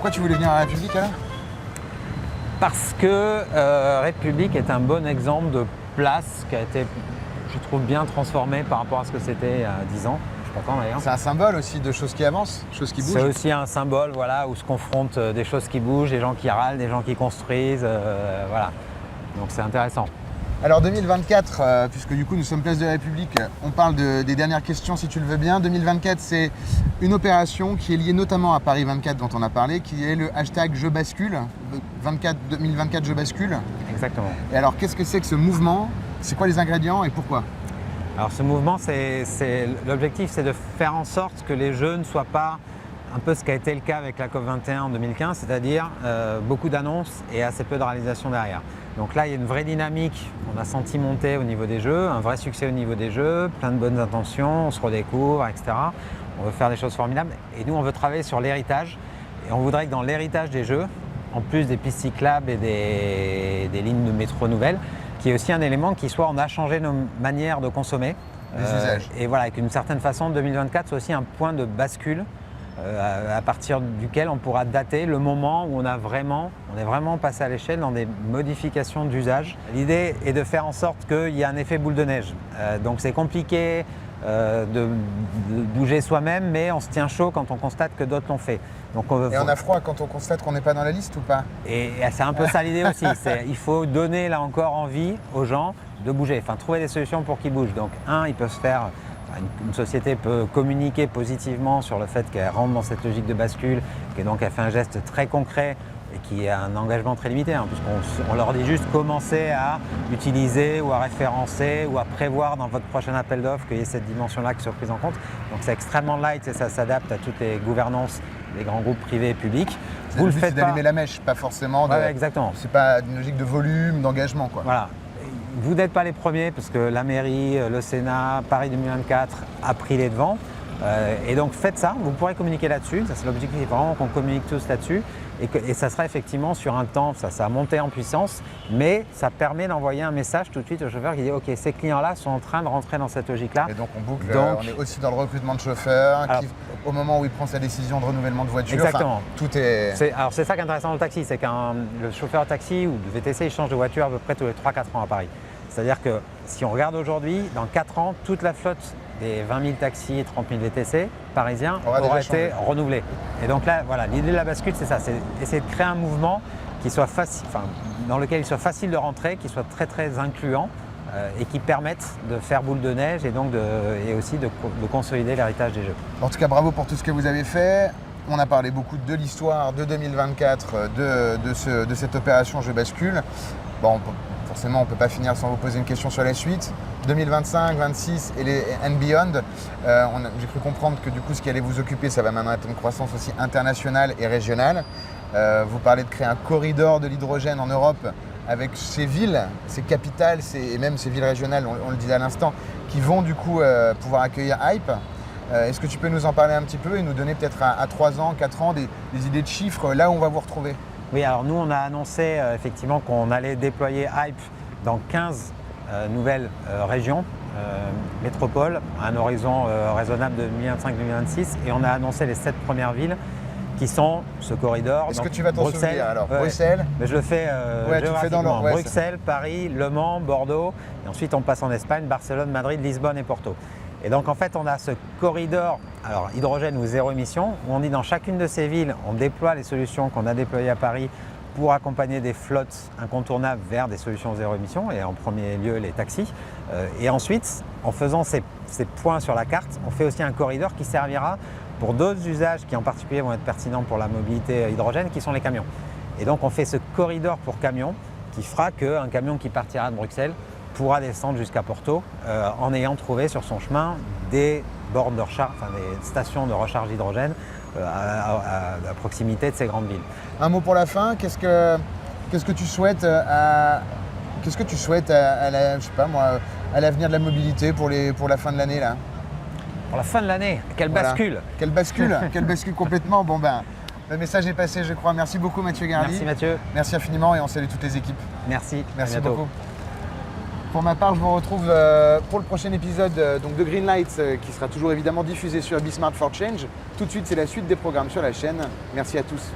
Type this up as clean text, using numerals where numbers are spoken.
Pourquoi tu voulais venir à la République alors? Parce que République est un bon exemple de place qui a été, je trouve, bien transformée par rapport à ce que c'était il y a 10 ans. Je suis content d'ailleurs. C'est un symbole aussi de choses qui avancent, choses qui bougent. C'est aussi un symbole voilà, où se confrontent des choses qui bougent, des gens qui râlent, des gens qui construisent. Voilà. Donc c'est intéressant. Alors 2024, puisque du coup nous sommes place de la République, on parle des dernières questions si tu le veux bien. 2024, c'est une opération qui est liée notamment à Paris 24 dont on a parlé, qui est le hashtag Je bascule, 2024 Je bascule. Exactement. Et alors qu'est-ce que c'est que ce mouvement? C'est quoi les ingrédients et pourquoi? Alors ce mouvement, l'objectif c'est de faire en sorte que les jeux ne soient pas un peu ce qui a été le cas avec la COP21 en 2015, c'est-à-dire beaucoup d'annonces et assez peu de réalisation derrière. Donc là, il y a une vraie dynamique, on a senti monter au niveau des jeux, un vrai succès au niveau des jeux, plein de bonnes intentions, on se redécouvre, etc. On veut faire des choses formidables et nous, on veut travailler sur l'héritage. Et on voudrait que dans l'héritage des jeux, en plus des pistes cyclables et des lignes de métro nouvelles, qu'il y ait aussi un élément qui soit on a changé nos manières de consommer. Les usages. Et voilà, qu'une certaine façon, 2024, c'est aussi un point de bascule à partir duquel on pourra dater le moment où on est vraiment passé à l'échelle dans des modifications d'usage. L'idée est de faire en sorte qu'il y ait un effet boule de neige. Donc c'est compliqué de bouger soi-même, mais on se tient chaud quand on constate que d'autres l'ont fait. Donc on a froid quand on constate qu'on n'est pas dans la liste ou pas? Et c'est un peu ça l'idée aussi. Il faut donner là encore envie aux gens de bouger, enfin trouver des solutions pour qu'ils bougent. Donc ils peuvent se faire... Une société peut communiquer positivement sur le fait qu'elle rentre dans cette logique de bascule, et donc elle fait un geste très concret et qui a un engagement très limité, puisqu'on leur dit juste commencer à utiliser ou à référencer ou à prévoir dans votre prochain appel d'offres qu'il y ait cette dimension-là qui soit prise en compte. Donc c'est extrêmement light et ça s'adapte à toutes les gouvernances des grands groupes privés et publics. Vous le faites d'allumer la mèche, pas forcément de... Ouais, exactement. C'est pas une logique de volume, d'engagement, quoi. Voilà. Vous n'êtes pas les premiers parce que la mairie, le Sénat, Paris 2024 a pris les devants. Et donc faites ça, vous pourrez communiquer là-dessus. Ça c'est l'objectif, vraiment qu'on communique tous là-dessus. Et ça sera effectivement sur un temps, ça a monté en puissance, mais ça permet d'envoyer un message tout de suite au chauffeur qui dit ok, ces clients-là sont en train de rentrer dans cette logique-là. Et donc on boucle, on est aussi dans le recrutement de chauffeurs, au moment où il prend sa décision de renouvellement de voiture. Exactement. Tout est... Alors c'est ça qui est intéressant dans le taxi, c'est qu'un le chauffeur taxi ou de VTC, il change de voiture à peu près tous les 3-4 ans à Paris. C'est-à-dire que si on regarde aujourd'hui, dans 4 ans, toute la flotte des 20 000 taxis et 30 000 VTC parisiens aura été renouvelée. Et donc là, voilà, l'idée de la bascule, c'est ça, c'est essayer de créer un mouvement qui soit facile, dans lequel il soit facile de rentrer, qui soit très très incluant et qui permette de faire boule de neige et donc et aussi de consolider l'héritage des jeux. En tout cas, bravo pour tout ce que vous avez fait. On a parlé beaucoup de l'histoire de 2024, de cette opération Je bascule. Bon, forcément, on ne peut pas finir sans vous poser une question sur la suite. 2025, 2026 and beyond, j'ai cru comprendre que du coup, ce qui allait vous occuper, ça va maintenant être une croissance aussi internationale et régionale. Vous parlez de créer un corridor de l'hydrogène en Europe avec ces villes, ces capitales et même ces villes régionales, on le disait à l'instant, qui vont du coup pouvoir accueillir Hype. Est-ce que tu peux nous en parler un petit peu et nous donner peut-être à 3 ans, 4 ans des idées de chiffres là où on va vous retrouver? Oui, alors nous on a annoncé effectivement qu'on allait déployer Hype dans 15 nouvelles régions, métropoles, à un horizon raisonnable de 2025-2026 et on a annoncé les 7 premières villes qui sont ce corridor. Est-ce que tu vas t'en souvenir alors? Bruxelles? Mais je le fais dans Bruxelles, Paris, Le Mans, Bordeaux et ensuite on passe en Espagne, Barcelone, Madrid, Lisbonne et Porto. Et donc en fait on a ce corridor, alors hydrogène ou zéro émission, où on dit dans chacune de ces villes, on déploie les solutions qu'on a déployées à Paris pour accompagner des flottes incontournables vers des solutions zéro émission, et en premier lieu les taxis. Et ensuite, en faisant ces points sur la carte, on fait aussi un corridor qui servira pour d'autres usages qui en particulier vont être pertinents pour la mobilité hydrogène, qui sont les camions. Et donc on fait ce corridor pour camions qui fera qu'un camion qui partira de Bruxelles pourra descendre jusqu'à Porto en ayant trouvé sur son chemin des bornes de recharge, des stations de recharge d'hydrogène à proximité de ces grandes villes. Un mot pour la fin, qu'est-ce que tu souhaites à l'avenir de la mobilité pour la fin de l'année là? Pour la fin de l'année, quelle bascule! Quelle bascule complètement. Bon ben, le message est passé, je crois. Merci beaucoup Mathieu Gardy. Merci Mathieu. Merci infiniment et on salue toutes les équipes. Merci. Merci beaucoup. Pour ma part, je vous retrouve pour le prochain épisode donc de Greenlights qui sera toujours évidemment diffusé sur Be Smart for Change. Tout de suite, c'est la suite des programmes sur la chaîne. Merci à tous.